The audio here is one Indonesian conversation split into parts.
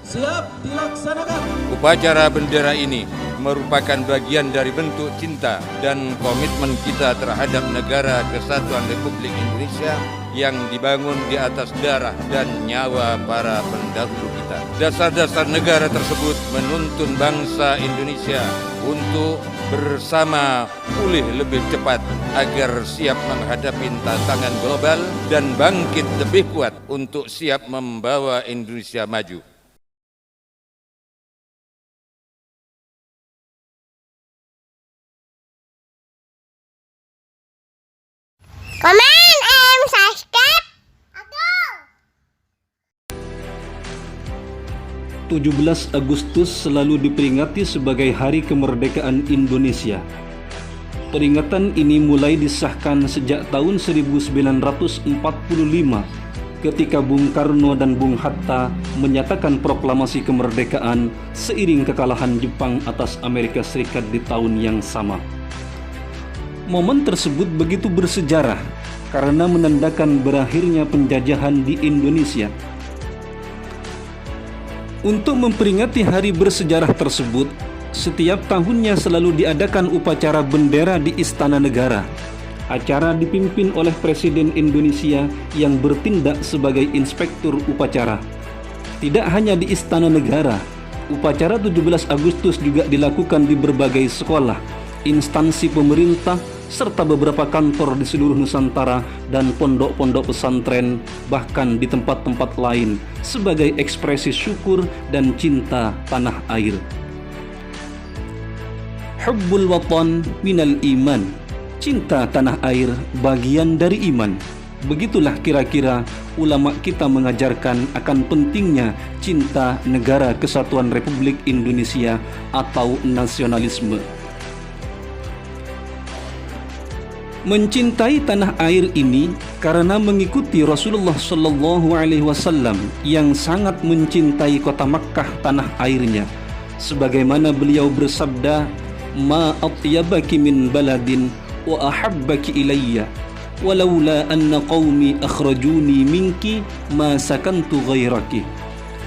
Siap dilaksanakan. Upacara bendera ini merupakan bagian dari bentuk cinta dan komitmen kita terhadap negara kesatuan Republik Indonesia yang dibangun di atas darah dan nyawa para pendahulu kita. Dasar-dasar negara tersebut menuntun bangsa Indonesia untuk bersama pulih lebih cepat agar siap menghadapi tantangan global dan bangkit lebih kuat untuk siap membawa Indonesia maju. Comment and subscribe. 17 Agustus selalu diperingati sebagai Hari Kemerdekaan Indonesia. Peringatan ini mulai disahkan sejak tahun 1945 ketika Bung Karno dan Bung Hatta menyatakan proklamasi kemerdekaan seiring kekalahan Jepang atas Amerika Serikat di tahun yang sama. Momen tersebut begitu bersejarah karena menandakan berakhirnya penjajahan di Indonesia. Untuk memperingati hari bersejarah tersebut, setiap tahunnya selalu diadakan upacara bendera di Istana Negara. Acara dipimpin oleh Presiden Indonesia yang bertindak sebagai inspektur upacara. Tidak hanya di Istana Negara, upacara 17 Agustus juga dilakukan di berbagai sekolah, instansi pemerintah, serta beberapa kantor di seluruh Nusantara dan pondok-pondok pesantren, bahkan di tempat-tempat lain sebagai ekspresi syukur dan cinta tanah air. Hubbul watan minal iman. Cinta tanah air bagian dari iman. Begitulah kira-kira ulama kita mengajarkan akan pentingnya cinta negara kesatuan Republik Indonesia atau nasionalisme. Mencintai tanah air ini karena mengikuti Rasulullah Shallallahu Alaihi Wasallam yang sangat mencintai kota Makkah tanah airnya, sebagaimana beliau bersabda, "Ma atyabaki min baladin wa ahabbaki ilayya, walaula anna qaumi akhrajuni minki ma sakantu ghairaki."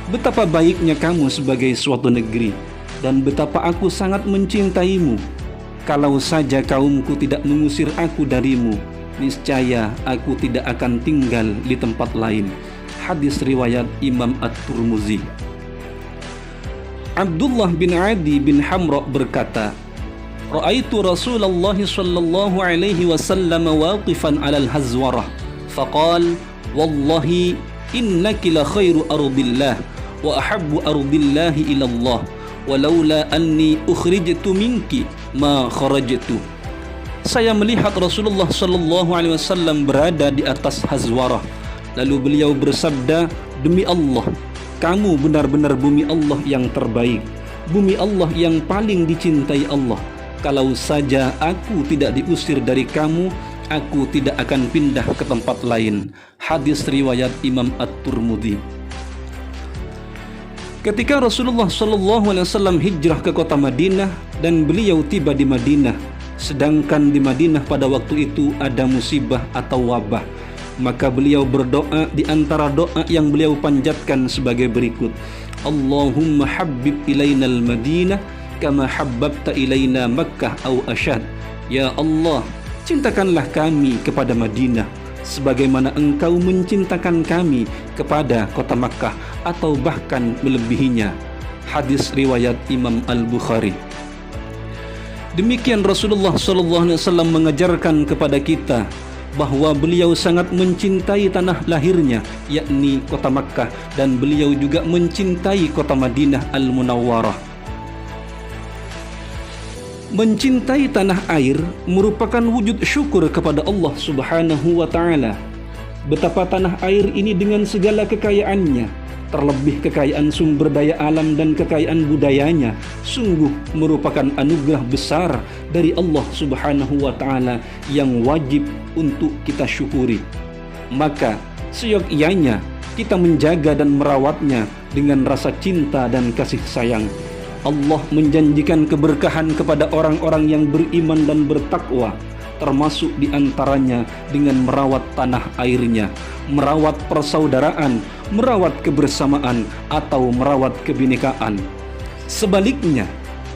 Betapa baiknya kamu sebagai suatu negeri, dan betapa aku sangat mencintaimu. Kalau saja kaumku tidak mengusir aku darimu, niscaya aku tidak akan tinggal di tempat lain. Hadis riwayat Imam At-Tirmidzi. Abdullah bin Adi bin Hamra berkata, "Ra'aitu Rasulullah sallallahu alaihi wasallam waqifan 'alal hazwarah, faqala, wallahi innaki la khairu ardillah wa ahabbu ardillahi ila Allah. Walaula anni ukhrijtu minki ma kharajtu." Saya melihat Rasulullah sallallahu alaihi wasallam berada di atas Hazwarah. Lalu beliau bersabda, "Demi Allah, kamu benar-benar bumi Allah yang terbaik, bumi Allah yang paling dicintai Allah. Kalau saja aku tidak diusir dari kamu, aku tidak akan pindah ke tempat lain." Hadis riwayat Imam At-Tirmidzi. Ketika Rasulullah SAW hijrah ke kota Madinah dan beliau tiba di Madinah, sedangkan di Madinah pada waktu itu ada musibah atau wabah, maka beliau berdoa. Di antara doa yang beliau panjatkan sebagai berikut, "Allahumma habbib ilainal Madinah kama habbabta ilaina Makkah au asyad." Ya Allah, cintakanlah kami kepada Madinah sebagaimana engkau mencintakan kami kepada kota Makkah atau bahkan melebihinya. Hadis riwayat Imam Al-Bukhari. Demikian Rasulullah SAW mengajarkan kepada kita bahwa beliau sangat mencintai tanah lahirnya, yakni kota Makkah, dan beliau juga mencintai kota Madinah Al-Munawwarah. Mencintai tanah air merupakan wujud syukur kepada Allah Subhanahu wa Ta'ala. Betapa tanah air ini dengan segala kekayaannya, terlebih kekayaan sumber daya alam dan kekayaan budayanya, sungguh merupakan anugerah besar dari Allah Subhanahu wa Ta'ala yang wajib untuk kita syukuri. Maka seyogyanya kita menjaga dan merawatnya dengan rasa cinta dan kasih sayang. Allah menjanjikan keberkahan kepada orang-orang yang beriman dan bertakwa. termasuk diantaranya dengan merawat tanah airnya, merawat persaudaraan, merawat kebersamaan, atau merawat kebinekaan. Sebaliknya,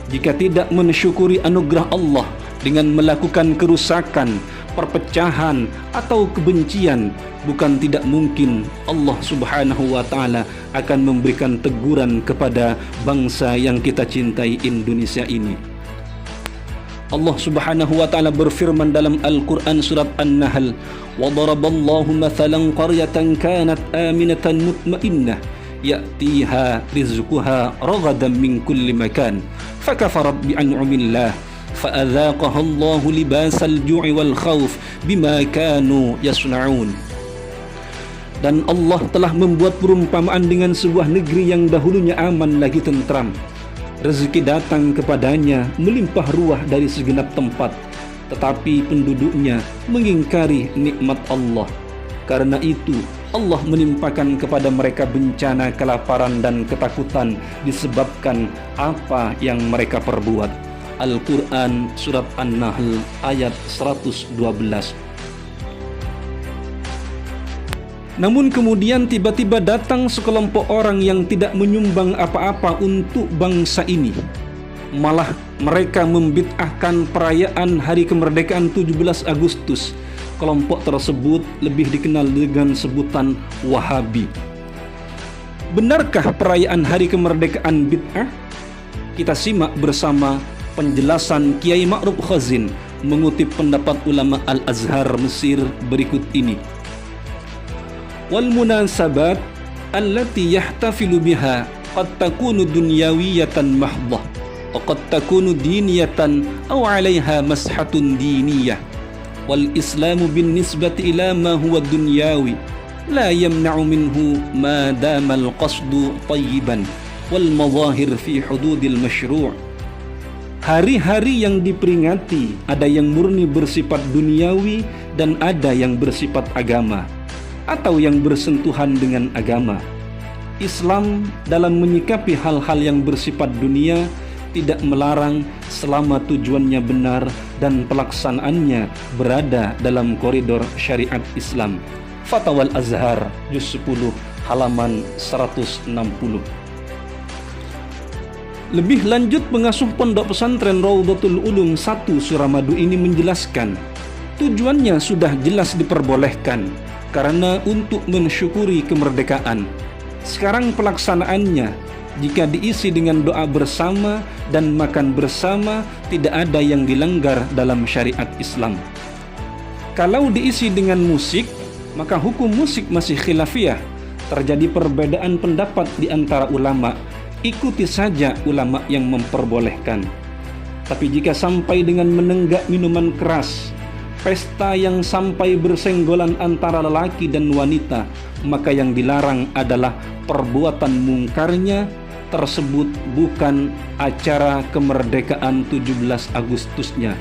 jika tidak mensyukuri anugerah Allah dengan melakukan kerusakan, perpecahan, atau kebencian, bukan tidak mungkin Allah Subhanahu wa Ta'ala akan memberikan teguran kepada bangsa yang kita cintai, Indonesia ini. Allah Subhanahu wa Ta'ala berfirman dalam Al-Quran surat An-Nahl, وَضَرَبَ اللَّهُ مَثَلًا قَرْيَةً كَانَتْ آمِنَةً مُطْمَئِنَّةً يَأْتِيهَا رِزْقُهَا رَغَدًا مِنْ كُلِّ مَكَانٍ فَكَفَرَتْ بِأَنْعُمِ اللَّهِ فَأَذَاقَهَا اللَّهُ لِبَاسَ الْجُوعِ وَالْخَوْفِ بِمَا كَانُوا يَصْنَعُونَ. Dan Allah telah membuat perumpamaan dengan sebuah negeri yang dahulunya aman lagi tentram. Rezeki datang kepadanya melimpah ruah dari segenap tempat, tetapi penduduknya mengingkari nikmat Allah. Karena itu Allah menimpakan kepada mereka bencana, kelaparan, dan ketakutan disebabkan apa yang mereka perbuat. Al-Quran surat An-Nahl ayat 112. Namun kemudian tiba-tiba datang sekelompok orang yang tidak menyumbang apa-apa untuk bangsa ini. Malah mereka membid'ahkan perayaan hari kemerdekaan 17 Agustus. Kelompok tersebut lebih dikenal dengan sebutan Wahabi. Benarkah perayaan hari kemerdekaan bid'ah? Kita simak bersama penjelasan Kiai Ma'ruf Khazin mengutip pendapat ulama Al-Azhar Mesir berikut ini. Wal munasabat allati yahtafilu biha qad takunu dunyawiyatan mahdhah wa qad takunu diniyatan aw 'alayha mashatun diniyah wal islamu bin nisbati ila ma huwa dunyawi la yamna'u minhu ma dama al qasdu tayyiban wal madahir fi hududil masyru'. Hari-hari yang diperingati ada yang murni bersifat duniawi dan ada yang bersifat agama atau yang bersentuhan dengan agama. Islam dalam menyikapi hal-hal yang bersifat dunia tidak melarang selama tujuannya benar dan pelaksanaannya berada dalam koridor syariat Islam. Fatwa Al-Azhar juz 10 halaman 160. Lebih lanjut, pengasuh pondok pesantren Raudhatul Ulum 1 Suramadu ini menjelaskan, tujuannya sudah jelas diperbolehkan karena untuk mensyukuri kemerdekaan. Sekarang pelaksanaannya, jika diisi dengan doa bersama dan makan bersama, tidak ada yang dilanggar dalam syariat Islam. Kalau diisi dengan musik, maka hukum musik masih khilafiyah. Terjadi perbedaan pendapat di antara ulama. Ikuti saja ulama yang memperbolehkan. Tapi jika sampai dengan menenggak minuman keras, pesta yang sampai bersenggolan antara lelaki dan wanita, maka yang dilarang adalah perbuatan mungkarnya tersebut bukan acara kemerdekaan 17 Agustusnya,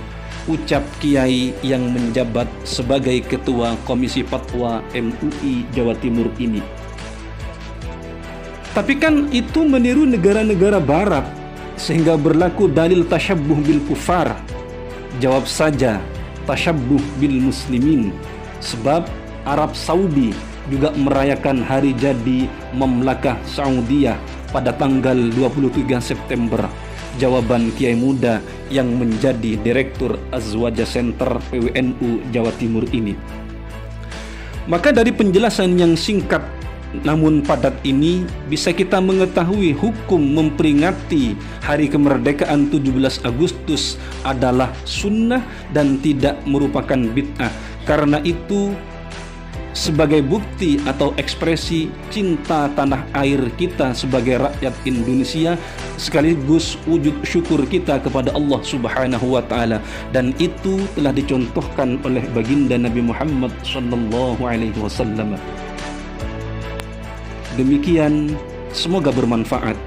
ucap Kiai yang menjabat sebagai Ketua Komisi Fatwa MUI Jawa Timur ini. Tapi kan itu meniru negara-negara barat, sehingga berlaku dalil tasyabbuh bil kufar. Jawab saja, tasyabbuh bil muslimin, sebab Arab Saudi juga merayakan hari jadi Mamlakah Saudiyah pada tanggal 23 September. Jawaban Kiai Muda yang menjadi Direktur Azwaja Center PWNU Jawa Timur ini. Maka dari penjelasan yang singkat namun padat ini bisa kita mengetahui hukum memperingati hari kemerdekaan 17 Agustus adalah sunnah dan tidak merupakan bid'ah. Karena itu sebagai bukti atau ekspresi cinta tanah air kita sebagai rakyat Indonesia, sekaligus wujud syukur kita kepada Allah Subhanahu wa Ta'ala, dan itu telah dicontohkan oleh baginda Nabi Muhammad sallallahu alaihi wasallam. Demikian, semoga bermanfaat.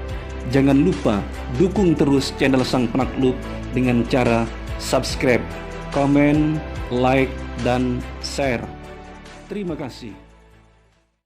Jangan lupa dukung terus channel Sang Penakluk dengan cara subscribe, komen, like, dan share. Terima kasih.